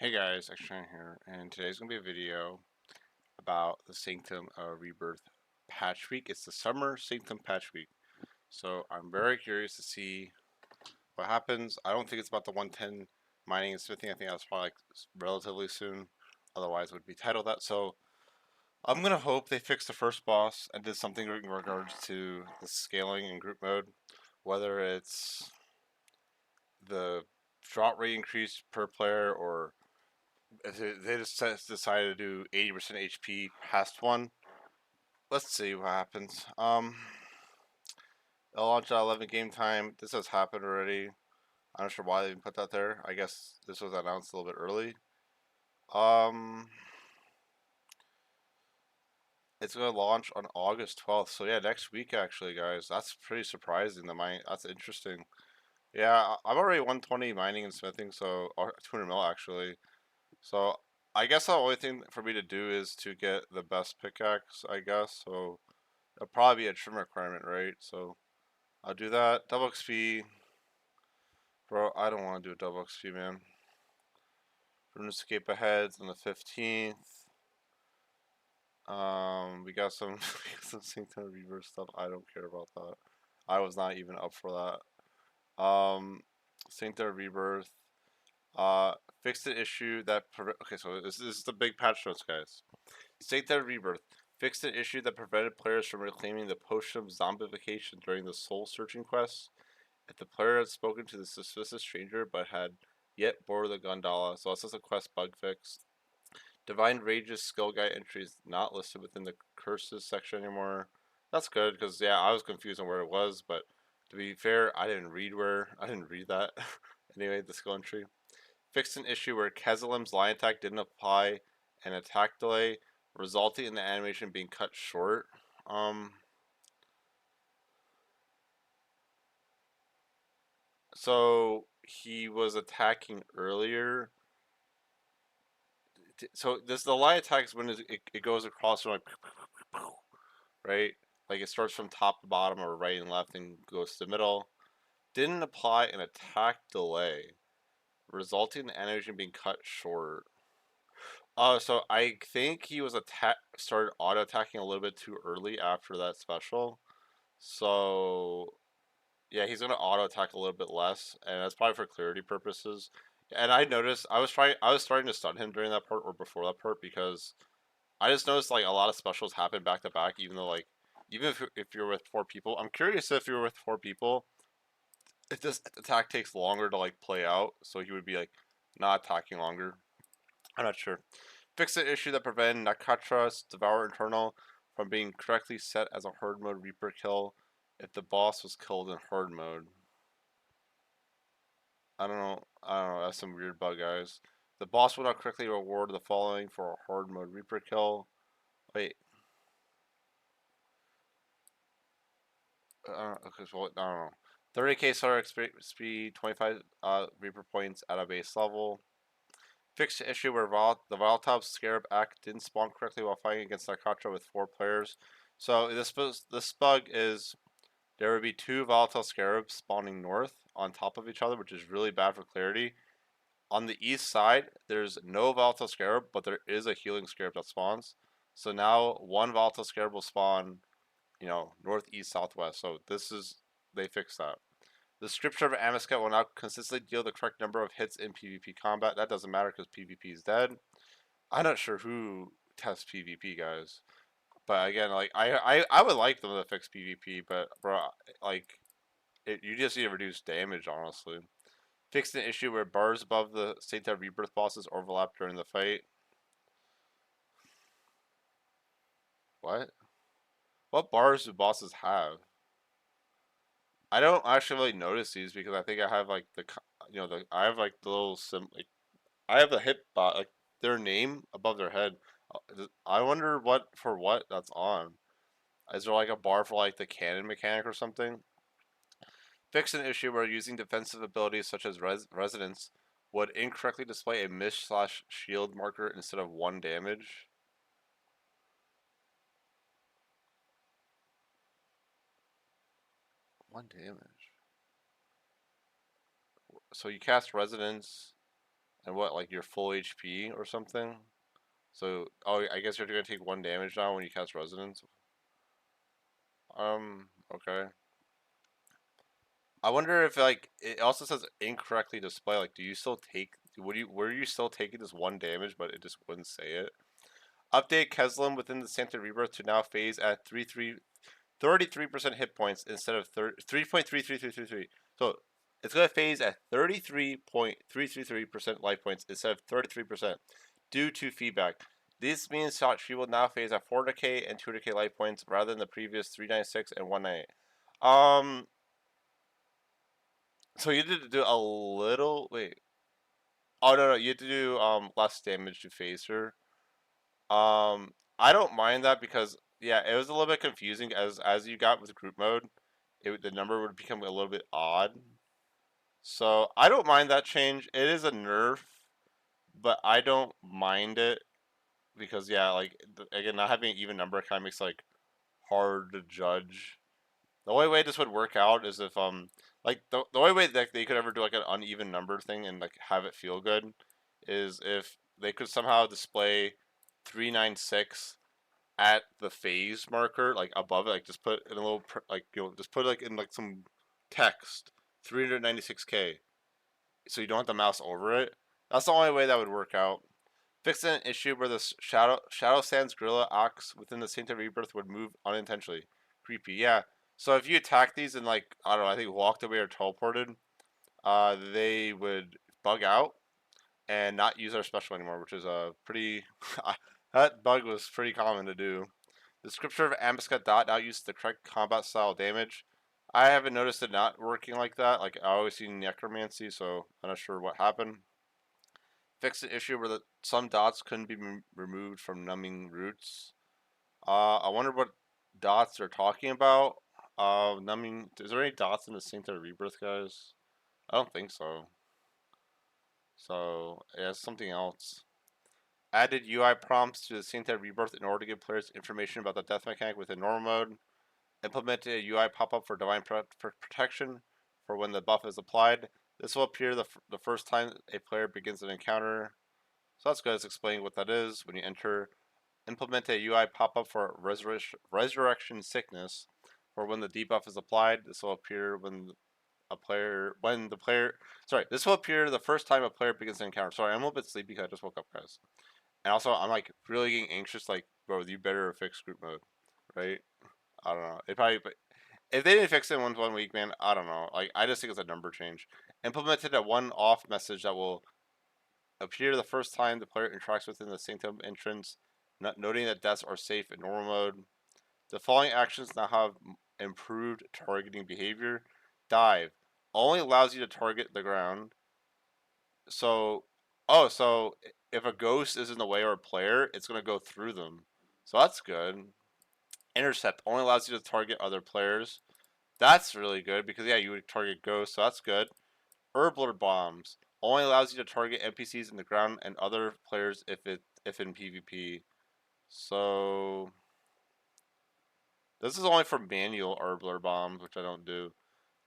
Hey guys, XJ9's here, and today's going to be a video about the Sanctum Rebirth patch week. It's the summer Sanctum patch week, so I'm very curious to see what happens. I don't think it's about the 110 mining and smithing. I think that's probably like relatively soon. Otherwise, it would be titled that. So I'm going to hope they fix the first boss and did something in regards to the scaling and group mode, whether it's the drop rate increase per player or if they just decided to do 80% HP past one. Let's see what happens. They'll launch at 11 game time. This has happened already. I'm not sure why they didn't put that there. I guess this was announced a little bit early. Um, it's gonna launch on August 12th. So yeah, next week actually, guys. That's pretty surprising. That's interesting. Yeah, I'm already 120 mining and smithing, so or 200 mil actually. So I guess the only thing for me to do is to get the best pickaxe, I guess. So it'll probably be a trim requirement, right? So I'll do that. Double XP. Bro, I don't want to do a double XP, man. RuneScape aheads on the 15th. We got some we got some Sanctum reverse stuff. I don't care about that. I was not even up for that. Sanctum rebirth. Fixed the issue that okay, so this is the big patch notes, guys. Sanctum rebirth. Fixed an issue that prevented players from reclaiming the potion of zombification during the soul searching quest. If the player had spoken to the suspicious stranger but had yet borrowed the Gondola, so this is a quest bug fix. Divine Rage's skill guide entry is not listed within the curses section anymore. That's good because yeah, I was confused on where it was, but to be fair, I didn't read that. Anyway, the skill entry fixed an issue where Kezalim's line attack didn't apply an attack delay, resulting in the animation being cut short. So he was attacking earlier. So this the line attacks when it goes across from like right, like it starts from top to bottom or right and left and goes to the middle. Didn't apply an attack delay, resulting in the animation being cut short. So I think he was started auto attacking a little bit too early after that special. So yeah, he's gonna auto attack a little bit less, and that's probably for clarity purposes. And I noticed I was starting to stun him during that part or before that part because I just noticed like a lot of specials happen back to back, even though like even if you're with four people. I'm curious if you're with four people, if this attack takes longer to like play out, so he would be like not attacking longer. I'm not sure. Fix the issue that prevented Nakatra's Devour Internal from being correctly set as a hard mode Reaper kill if the boss was killed in hard mode. I don't know. I don't know. That's some weird bug, guys. The boss will not correctly reward the following for a hard mode Reaper kill. Wait. Okay, so I don't know. 30k solar speed, 25 Reaper points at a base level. Fixed the issue where the Volatile Scarab Act didn't spawn correctly while fighting against Narcotra with 4 players. So this bug is there would be 2 Volatile Scarabs spawning north on top of each other, which is really bad for clarity. On the east side, there's no Volatile Scarab, but there is a Healing Scarab that spawns. So now one Volatile Scarab will spawn, northeast, southwest. So they fixed that. The scripture of Amisket will now consistently deal the correct number of hits in PvP combat. That doesn't matter because PvP is dead. I'm not sure who tests PvP, guys. But again, like I would like them to fix PvP, but bro, like you just need to reduce damage, honestly. Fix the issue where bars above the Sanctum Rebirth bosses overlap during the fight. What? What bars do bosses have? I don't actually really notice these because I think I have like I have like the little like I have the hit bot like their name above their head. I wonder what that's on. Is there like a bar for like the cannon mechanic or something? Fix an issue where using defensive abilities such as resonance would incorrectly display a miss/shield marker instead of 1 damage. One damage. So you cast resonance And what, like your full HP or something? So, oh, I guess you're gonna take 1 damage now when you cast Resonance. Okay. I wonder if like it also says incorrectly display. Like, do you still take? Were you still taking this 1 damage, but it just wouldn't say it? Update Keslam within the Sanctum Rebirth to now phase at 33% hit points instead of 3.33333. So it's going to phase at 33.333% life points instead of 33% due to feedback. This means she will now phase at 400k and 200k life points rather than the previous 396 and 198. So you did do a little. Wait. Oh no, you had to do less damage to phase her. I don't mind that because yeah, it was a little bit confusing as you got with group mode, the number would become a little bit odd. So I don't mind that change. It is a nerf, but I don't mind it because yeah, like again, not having an even number kind of makes like hard to judge. The only way this would work out is if like the only way that they could ever do like an uneven number thing and like have it feel good is if they could somehow display 396 at the phase marker, like above it, like just put in a little, like just put like in like some text, 396k, so you don't have the mouse over it. That's the only way that would work out. Fix an issue where the Shadow Sands Gorilla Ox within the Saint of Rebirth would move unintentionally. Creepy, yeah. So if you attack these and like I don't know, I think walked away or teleported, they would bug out and not use our special anymore, which is a pretty that bug was pretty common to do. The scripture of Ambuscat Dot now uses the correct combat style damage. I haven't noticed it not working like that. Like I always see necromancy, so I'm not sure what happened. Fix the issue where some dots couldn't be removed from numbing roots. I wonder what dots they're talking about. Numbing. Is there any dots in the Sanctum Rebirth, guys? I don't think so. So yeah, it's something else. Added UI prompts to the Sanctum Rebirth in order to give players information about the death mechanic within normal mode. Implemented a UI pop-up for Divine Protection for when the buff is applied. This will appear the first time a player begins an encounter. So that's good. It's explaining what that is when you enter. Implement a UI pop-up for Resurrection Sickness for when the debuff is applied. This will appear this will appear the first time a player begins an encounter. Sorry, I'm a little bit sleepy because I just woke up, guys. And also, I'm like really getting anxious. Like, bro, you better fix group mode, right? I don't know. It probably, but if they didn't fix it in one week, man, I don't know. Like, I just think it's a number change. Implemented a one-off message that will appear the first time the player interacts within the Sanctum entrance, noting that deaths are safe in normal mode. The following actions now have improved targeting behavior. Dive only allows you to target the ground. So, so if a ghost is in the way or a player, it's gonna go through them. So that's good. Intercept only allows you to target other players. That's really good because yeah, you would target ghosts, so that's good. Herbler bombs only allows you to target NPCs in the ground and other players if in PvP. So this is only for manual herbler bombs, which I don't do.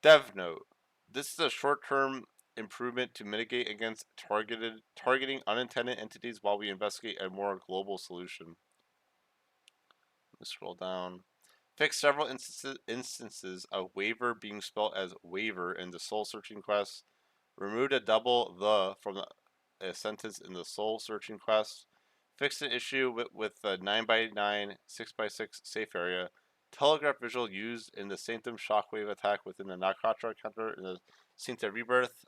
Dev note: this is a short-term improvement to mitigate against targeting unintended entities while we investigate a more global solution. Let me scroll down. Fix several instances of waiver being spelled as waiver in the soul searching quest. Removed a double the from a sentence in the soul searching quest. Fixed an issue with the 9x9, 6x6 safe area. Telegraph visual used in the Sanctum shockwave attack within the Nakatra counter in the Sanctum Rebirth.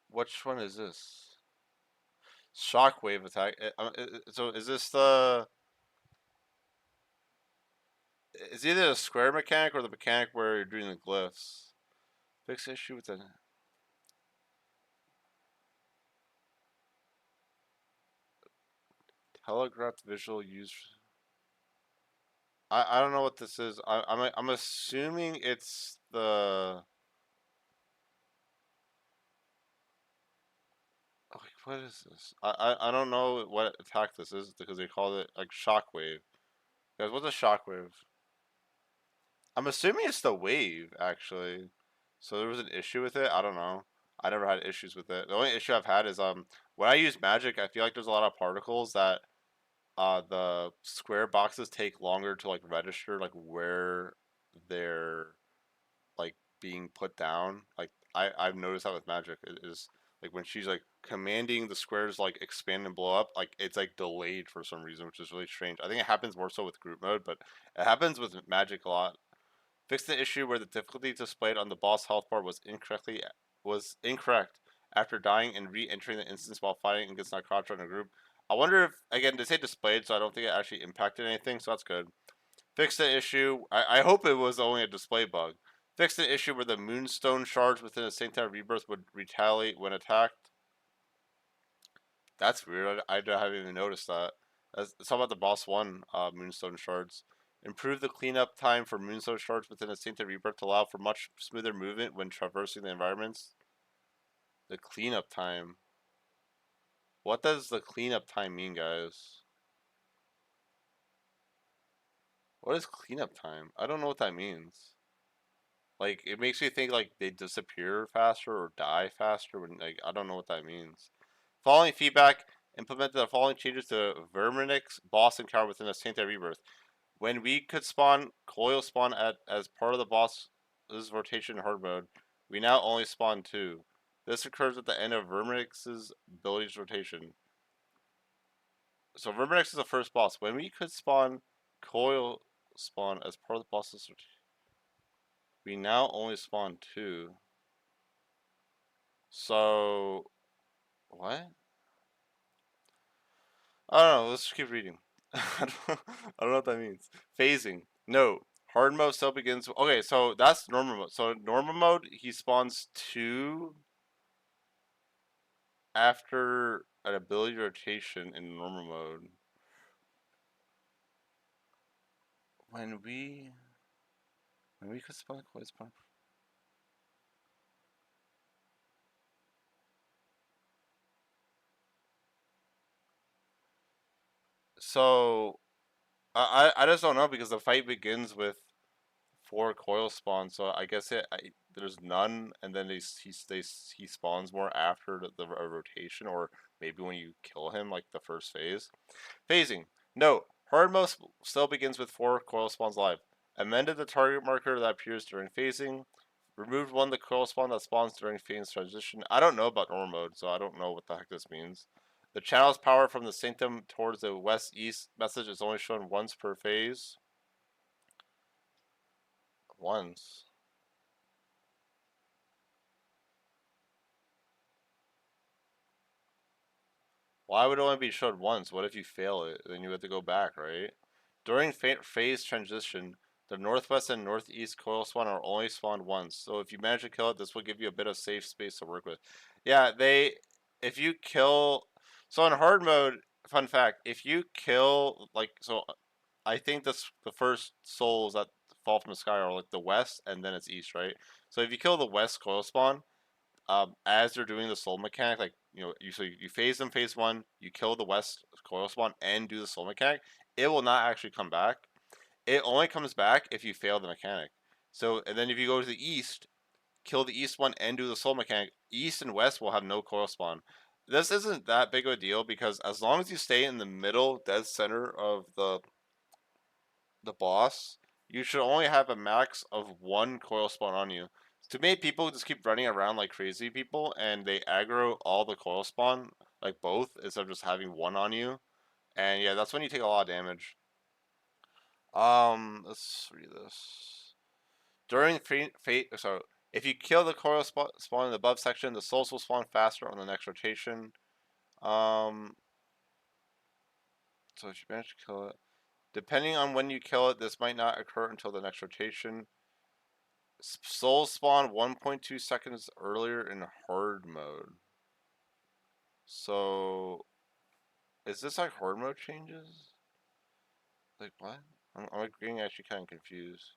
Which one is this? Shockwave attack. So is this the? It's either the square mechanic or the mechanic where you're doing the glyphs. Fix issue with the telegraph visual used. I don't know what this is. I'm assuming it's the. Like, what is this? I don't know what attack this is because they called it like shockwave. Guys, what's a shockwave? I'm assuming it's the wave, actually. So there was an issue with it. I don't know. I never had issues with it. The only issue I've had is when I use magic, I feel like there's a lot of particles that the square boxes take longer to like register like where they're like being put down. Like I've noticed that with magic. It is like when she's like commanding the squares like expand and blow up, like it's like delayed for some reason, which is really strange. I think it happens more so with group mode, but it happens with magic a lot. Fix the issue where the difficulty displayed on the boss health bar was incorrect after dying and re-entering the instance while fighting against Necrotra in a group. I wonder if again they say displayed, so I don't think it actually impacted anything, so that's good. Fix the issue. I hope it was only a display bug. Fix the issue where the moonstone shards within a Sanctum rebirth would retaliate when attacked. That's weird. I haven't even noticed that. Let's talk about the boss one moonstone shards. Improve the cleanup time for moonstone shards within a Sanctum rebirth to allow for much smoother movement when traversing the environments. The cleanup time. What does the cleanup time mean, guys? What is cleanup time? I don't know what that means. Like it makes me think like they disappear faster or die faster when like I don't know what that means. Following feedback, implement the following changes to Vermyx boss encounter within the Sanctum rebirth. When we could spawn coil spawn at as part of the boss's rotation in hard mode, we now only spawn two. This occurs at the end of Vermyx's abilities rotation. So Vermyx is the first boss. When we could spawn coil spawn as part of the boss's rotation, we now only spawn two. So what? I don't know. Let's just keep reading. I don't know what that means. Phasing. No. Hard mode still begins. Okay, so that's normal mode. So normal mode, he spawns two after an ability rotation in normal mode. When we could spawn quite spawn. So I just don't know because the fight begins with four coil spawns. So I guess there's none, and then he spawns more after the rotation, or maybe when you kill him, like the first phase. Phasing. Note: hard mode still begins with four coil spawns live. Amended the target marker that appears during phasing. Removed one the coil spawn that spawns during phase transition. I don't know about normal mode, so I don't know what the heck this means. The channel's power from the Sanctum towards the west-east message is only shown once per phase. Once. Why would it only be shown once? What if you fail it? Then you have to go back, right? During phase transition, the northwest and northeast coil spawn are only spawned once. So if you manage to kill it, this will give you a bit of safe space to work with. Yeah, if you kill, so in hard mode, fun fact, if you kill, like, so I think the first souls that fall from the sky are like the west and then it's east, right? So if you kill the west coil spawn, as they're doing the soul mechanic, like you phase them phase one, you kill the west coil spawn and do the soul mechanic, it will not actually come back. It only comes back if you fail the mechanic. So and then if you go to the east, kill the east one and do the soul mechanic, east and west will have no coil spawn. This isn't that big of a deal because as long as you stay in the middle dead center of the boss, you should only have a max of one coil spawn on you. Too many people just keep running around like crazy people, and they aggro all the coil spawn, like both, instead of just having one on you. And yeah, that's when you take a lot of damage. Let's read this. During fate, so if you kill the coil spawn in the above section, the souls will spawn faster on the next rotation. Um, so if you manage to kill it, depending on when you kill it, this might not occur until the next rotation. Souls spawn 1.2 seconds earlier in hard mode. So, is this like hard mode changes? Like what? I'm getting actually kind of confused.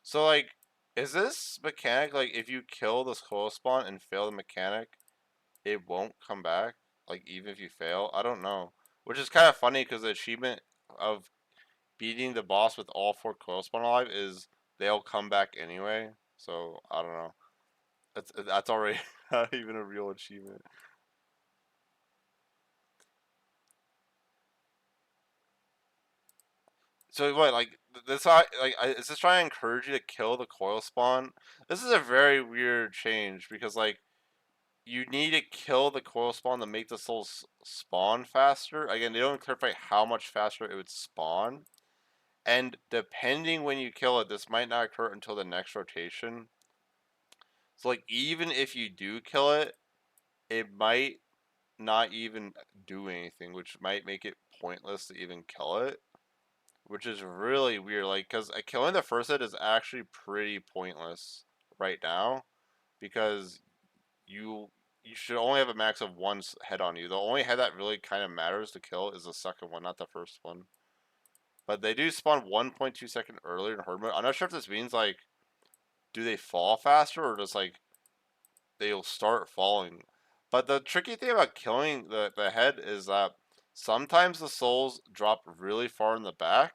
So like, is this mechanic like if you kill this coil spawn and fail the mechanic, it won't come back? Like even if you fail, I don't know. Which is kind of funny because the achievement of beating the boss with all 4 coil spawn alive is they'll come back anyway. So I don't know. That's already not even a real achievement. So what, like this? Is this trying to encourage you to kill the coil spawn? This is a very weird change because like you need to kill the coil spawn to make the souls spawn faster. Again, they don't clarify how much faster it would spawn, and depending when you kill it, this might not occur until the next rotation. So like even if you do kill it, it might not even do anything, which might make it pointless to even kill it. Which is really weird, like, because killing the first hit is actually pretty pointless right now, because you you should only have a max of one head on you. The only head that really kind of matters to kill is the second one, not the first one. But they do spawn 1.2 seconds earlier in horde mode. I'm not sure if this means like, do they fall faster or just like they'll start falling. But the tricky thing about killing the head is that sometimes the souls drop really far in the back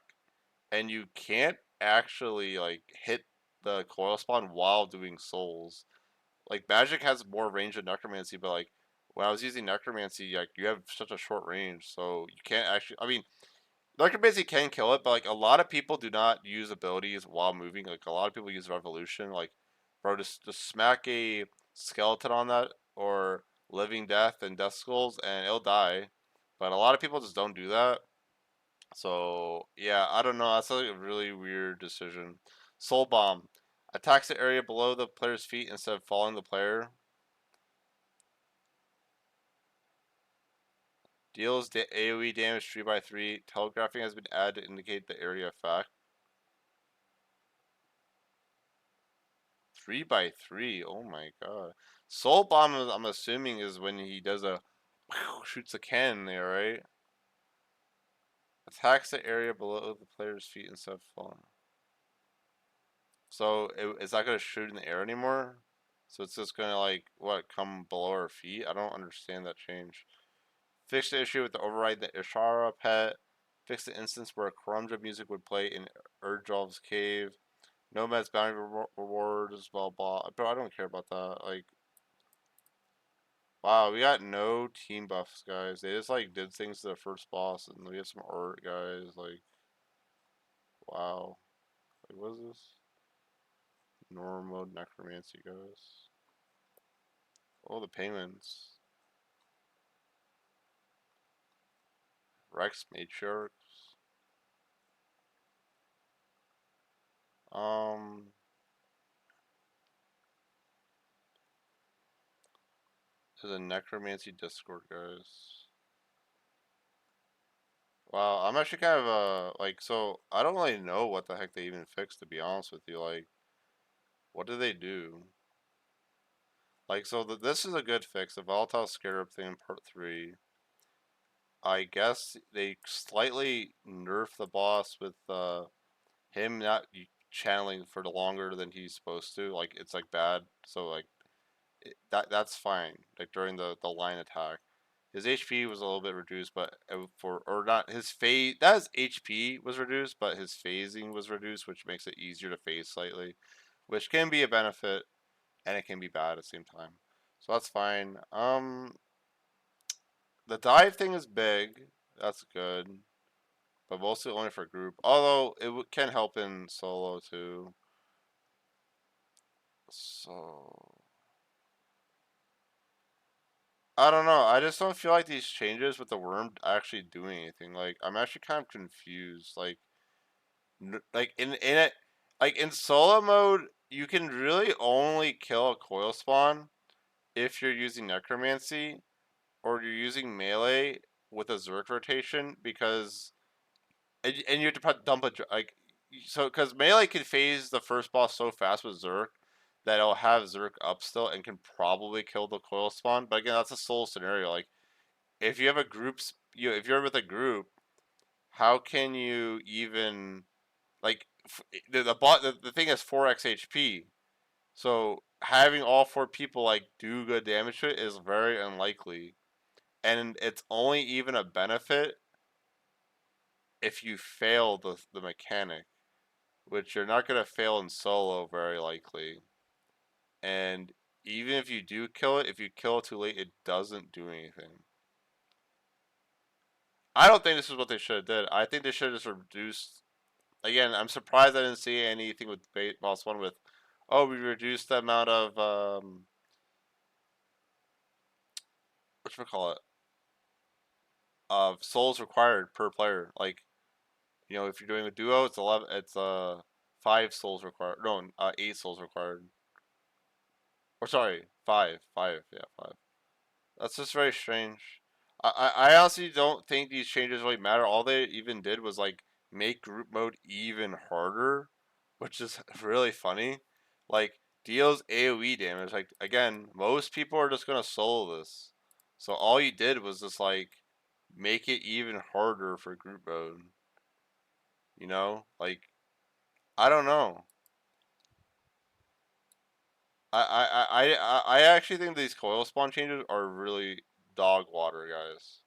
and you can't actually like hit the coil spawn while doing souls. Like magic has more range than necromancy, but like when I was using necromancy, like you have such a short range, so you can't actually. I mean, necromancy can kill it, but like a lot of people do not use abilities while moving. Like a lot of people use revolution. Like, bro, just smack a skeleton on that or living death and death skulls, and it'll die. But a lot of people just don't do that. So yeah, I don't know. That's like a really weird decision. Soul bomb attacks the area below the player's feet instead of following the player. Deals AoE damage 3 by 3. Telegraphing has been added to indicate the area effect. 3 by 3. Oh my god. Soul bomb, I'm assuming, is when he does a shoots a cannon there, right? Attacks the area below the player's feet instead of falling. So it's not gonna shoot in the air anymore. So it's just gonna like what come below our feet. I don't understand that change. Fix the issue with the override the Ishara pet. Fix the instance where Karumja music would play in Urdrov's cave. Nomad's bounty rewards, blah blah. But I don't care about that. Like, wow, we got no team buffs, guys. They just like did things to the first boss, and we have some art, guys. Like, wow. Like, what is this? Normal mode necromancy, guys. Oh, the penguins. Rex matriarchs. Um, there's a necromancy Discord, guys. Wow, I'm actually kind of like, so I don't really know what the heck they even fixed, to be honest with you. Like, what did they do? Like, so this is a good fix. The volatile scarab thing in part 3. I guess they slightly nerfed the boss with him not channeling for the longer than he's supposed to. Like, it's like bad. So like that's fine. Like during the line attack, his HP was a little bit reduced, but for or not his phase. That his HP was reduced, but his phasing was reduced, which makes it easier to phase slightly, which can be a benefit and it can be bad at the same time. So that's fine. The dive thing is big. That's good, but mostly only for group. Although it can help in solo too. So I don't know. I just don't feel like these changes with the worm actually doing anything. Like I'm actually kind of confused. Like in it, like in solo mode, you can really only kill a coil spawn if you're using necromancy or you're using melee with a Zerk rotation because and you have to dump a like so because melee can phase the first boss so fast with Zerk that it'll have Zerk up still and can probably kill the coil spawn. But again, that's a solo scenario. Like if you have a if you're with a group, how can you even like the thing is 4x HP. So having all 4 people like do good damage to it is very unlikely, and it's only even a benefit if you fail the mechanic, which you're not gonna fail in solo very likely. And even if you do kill it, if you kill it too late, it doesn't do anything. I don't think this is what they should have did. I think they should have just reduced. Again, I'm surprised I didn't see anything with boss one with, oh, we reduced the amount of what should we call it, of souls required per player. Like, if you're doing a duo, it's 11. It's 5 souls required. No, 8 souls required. Or sorry, five. Yeah, 5. That's just very strange. I honestly don't think these changes really matter. All they even did was like make group mode even harder, which is really funny. Like deals AoE damage. Like again, most people are just gonna solo this. So all you did was just like make it even harder for group mode. Like I don't know. I actually think these coil spawn changes are really dog water, guys.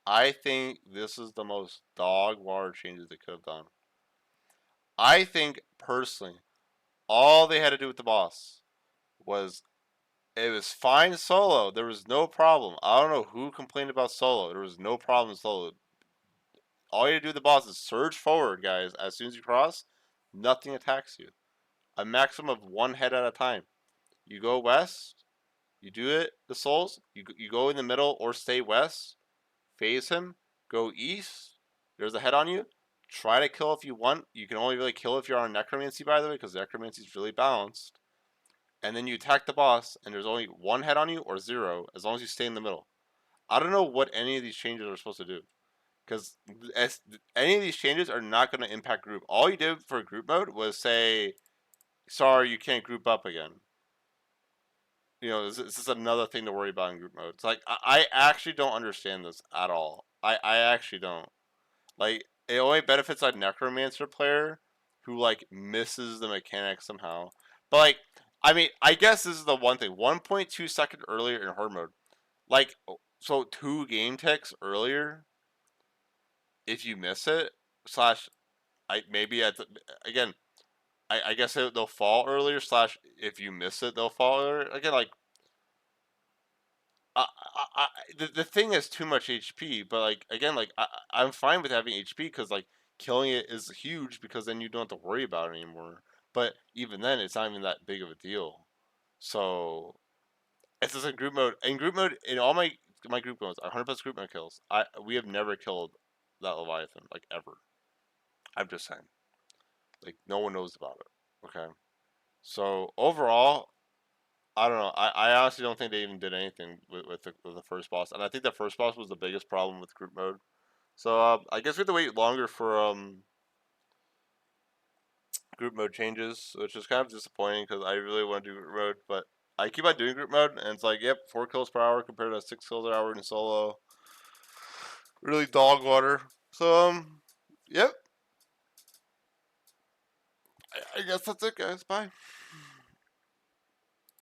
I think this is the most dog water changes they could have done. I think personally, all they had to do with the boss was it was fine solo. There was no problem. I don't know who complained about solo. There was no problem solo. All you had to do with the boss is surge forward, guys. As soon as you cross, nothing attacks you. A maximum of 1 head at a time. You go west, you do it, the souls, you go in the middle or stay west, phase him, go east, there's a head on you, try to kill if you want. You can only really kill if you're on necromancy, by the way, because necromancy is really balanced. And then you attack the boss, and there's only 1 head on you or 0, as long as you stay in the middle. I don't know what any of these changes are supposed to do, because any of these changes are not going to impact group. All you did for group mode was say, sorry, you can't group up again. This is another thing to worry about in group mode. It's like I actually don't understand this at all. I actually don't. Like it only benefits a necromancer player who like misses the mechanic somehow. But like I mean, I guess this is the one thing. 1.2 seconds earlier in hard mode. Like so 2 game ticks earlier if you miss it slash I maybe at the, again I guess they'll fall earlier slash if you miss it they'll fall earlier. Again like I, the thing is too much HP, but like again, like I'm fine with having HP because like killing it is huge because then you don't have to worry about it anymore. But even then, it's not even that big of a deal. So it's just in group mode. In group mode, in all my group modes, 100% group mode kills. We have never killed that Leviathan like ever. I'm just saying, like no one knows about it. Okay, so overall, I don't know. I honestly don't think they even did anything with the first boss, and I think the first boss was the biggest problem with group mode. So I guess we have to wait longer for group mode changes, which is kind of disappointing because I really want to do group mode, but I keep on doing group mode, and it's like, yep, 4 kills per hour compared to 6 kills per hour in solo. Really dog water. So yep. I guess that's it, guys. Bye.